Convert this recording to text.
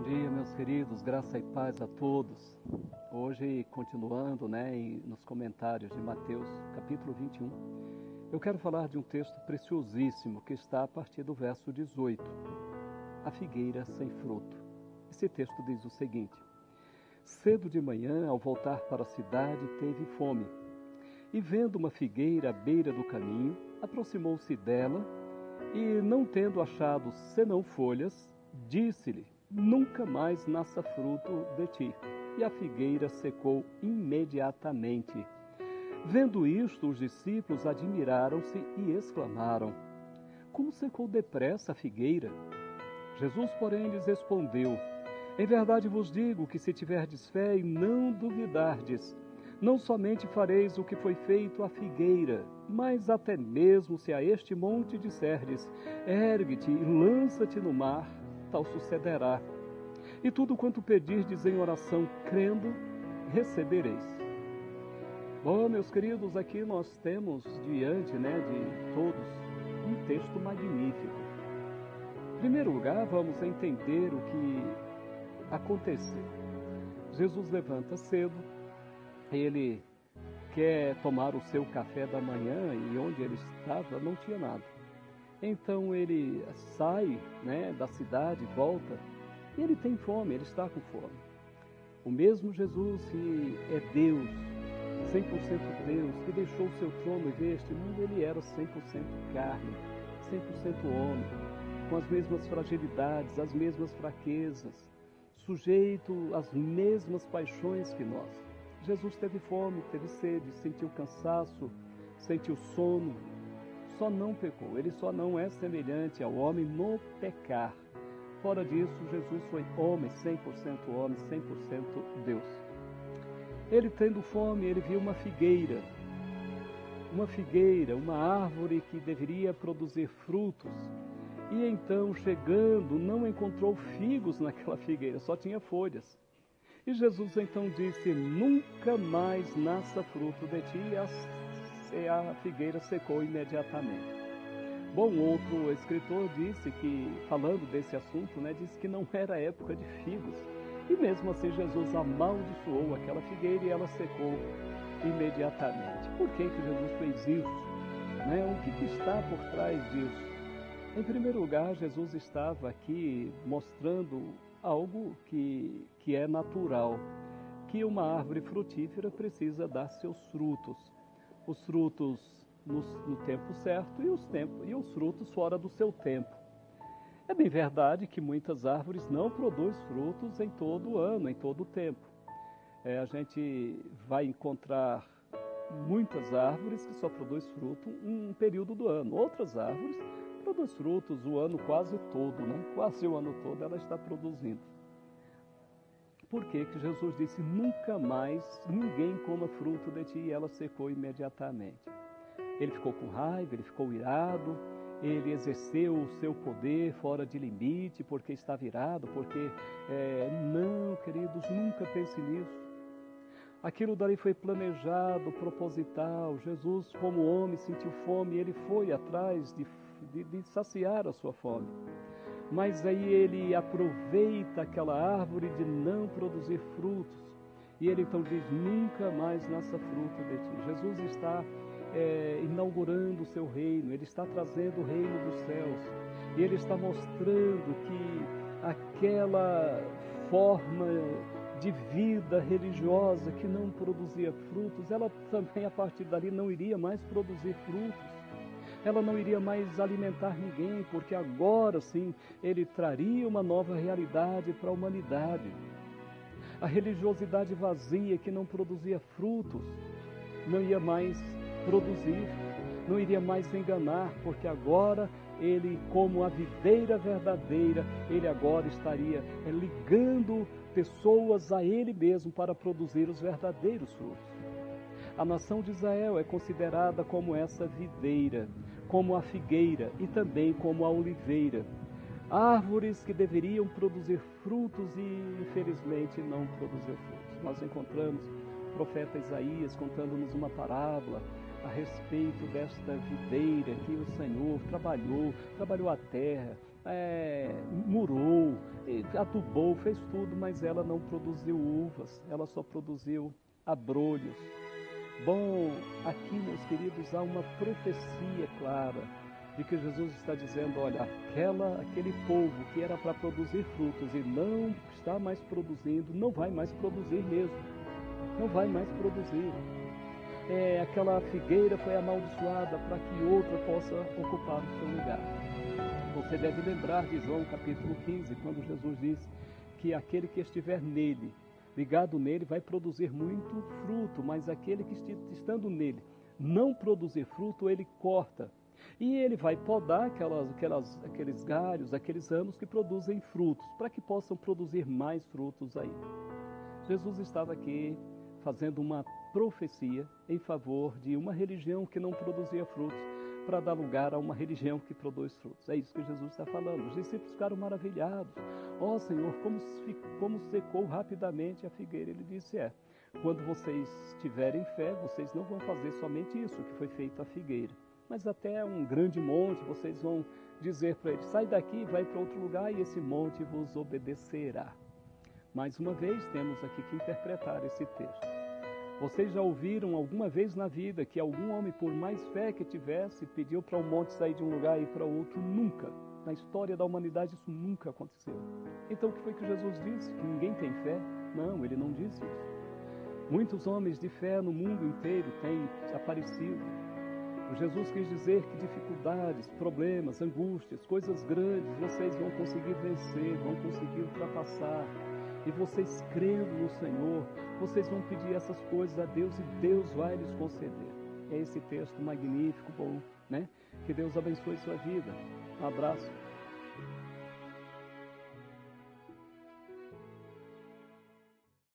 dia, meus queridos, graça e paz a todos. Hoje, continuando, nos comentários de Mateus, capítulo 21, eu quero falar de um texto preciosíssimo que está a partir do verso 18. A figueira sem fruto. Esse texto diz o seguinte: cedo de manhã, ao voltar para a cidade, teve fome. E vendo uma figueira à beira do caminho, aproximou-se dela e, não tendo achado senão folhas, disse-lhe: nunca mais nasça fruto de ti. E a figueira secou imediatamente. Vendo isto, os discípulos admiraram-se e exclamaram: como secou depressa a figueira? Jesus, porém, lhes respondeu: em verdade vos digo que se tiverdes fé e não duvidardes, não somente fareis o que foi feito à figueira, mas até mesmo se a este monte disserdes: ergue-te e lança-te no mar, tal sucederá. E tudo quanto pedirdes em oração, crendo, recebereis. Bom, meus queridos, aqui nós temos diante de todos um texto magnífico. Em primeiro lugar, vamos entender o que aconteceu. Jesus levanta cedo, ele quer tomar o seu café da manhã e onde ele estava não tinha nada. Então ele sai da cidade, volta, e ele tem fome, ele está com fome. O mesmo Jesus que é Deus, 100% Deus, que deixou o seu trono e veio este mundo, ele era 100% carne, 100% homem, com as mesmas fragilidades, as mesmas fraquezas, sujeito às mesmas paixões que nós. Jesus teve fome, teve sede, sentiu cansaço, sentiu sono, só não pecou. Ele só não é semelhante ao homem no pecar. Fora disso, Jesus foi homem, 100% homem, 100% Deus. Ele tendo fome, ele viu uma figueira, uma árvore que deveria produzir frutos. E então, chegando, não encontrou figos naquela figueira, só tinha folhas. E Jesus então disse: nunca mais nasça fruto de ti, e a figueira secou imediatamente. Bom, outro escritor disse que, falando desse assunto, disse que não era época de figos. E mesmo assim Jesus amaldiçoou aquela figueira e ela secou imediatamente. Por que Jesus fez isso? O que está por trás disso? Em primeiro lugar, Jesus estava aqui mostrando algo que é natural, que uma árvore frutífera precisa dar seus frutos. Os frutos no tempo certo e os frutos fora do seu tempo. É bem verdade que muitas árvores não produzem frutos em todo o ano, em todo o tempo. A gente vai encontrar muitas árvores que só produzem fruto um período do ano. Outras árvores produzem frutos o ano quase todo, Quase o ano todo ela está produzindo. Por que Jesus disse: nunca mais ninguém coma fruto de ti, e ela secou imediatamente? Ele ficou com raiva, ele ficou irado, ele exerceu o seu poder fora de limite, porque estava irado, porque... Não, queridos, nunca pense nisso. Aquilo dali foi planejado, proposital. Jesus, como homem, sentiu fome, ele foi atrás de saciar a sua fome. Mas aí ele aproveita aquela árvore de não produzir frutos. E ele então diz: nunca mais nasça fruto de ti. Jesus está inaugurando o seu reino, ele está trazendo o reino dos céus. E ele está mostrando que aquela forma de vida religiosa que não produzia frutos, ela também a partir dali não iria mais produzir frutos. Ela não iria mais alimentar ninguém, porque agora sim ele traria uma nova realidade para a humanidade. A religiosidade vazia que não produzia frutos não ia mais produzir, não iria mais enganar, porque agora ele, como a videira verdadeira, ele agora estaria ligando pessoas a ele mesmo para produzir os verdadeiros frutos. A nação de Israel é considerada como essa videira, como a figueira e também como a oliveira. Árvores que deveriam produzir frutos e, infelizmente, não produziram frutos. Nós encontramos o profeta Isaías contando-nos uma parábola a respeito desta videira que o Senhor trabalhou a terra, murou, adubou, fez tudo, mas ela não produziu uvas, ela só produziu abrolhos. Bom, aqui, meus queridos, há uma profecia clara de que Jesus está dizendo, olha, aquele povo que era para produzir frutos e não está mais produzindo, não vai mais produzir mesmo, não vai mais produzir. Aquela figueira foi amaldiçoada para que outra possa ocupar o seu lugar. Você deve lembrar de João capítulo 15, quando Jesus diz que aquele que estiver nele, ligado nele, vai produzir muito fruto, mas aquele que estando nele não produzir fruto, ele corta. E ele vai podar aqueles galhos, aqueles ramos que produzem frutos, para que possam produzir mais frutos aí. Jesus estava aqui fazendo uma profecia em favor de uma religião que não produzia frutos, para dar lugar a uma religião que produz frutos. É isso que Jesus está falando. Os discípulos ficaram maravilhados. Ó Senhor, como secou rapidamente a figueira. Ele disse, quando vocês tiverem fé, vocês não vão fazer somente isso que foi feito à figueira, mas até um grande monte, vocês vão dizer para ele, sai daqui e vai para outro lugar e esse monte vos obedecerá. Mais uma vez, temos aqui que interpretar esse texto. Vocês já ouviram alguma vez na vida que algum homem, por mais fé que tivesse, pediu para um monte sair de um lugar e ir para outro? Nunca. Na história da humanidade isso nunca aconteceu. Então o que foi que Jesus disse? Que ninguém tem fé? Não, ele não disse isso. Muitos homens de fé no mundo inteiro têm aparecido. O Jesus quis dizer que dificuldades, problemas, angústias, coisas grandes vocês vão conseguir vencer, vão conseguir ultrapassar. E vocês crendo no Senhor, vocês vão pedir essas coisas a Deus e Deus vai lhes conceder. É esse texto magnífico, bom, né? Que Deus abençoe sua vida. Um abraço.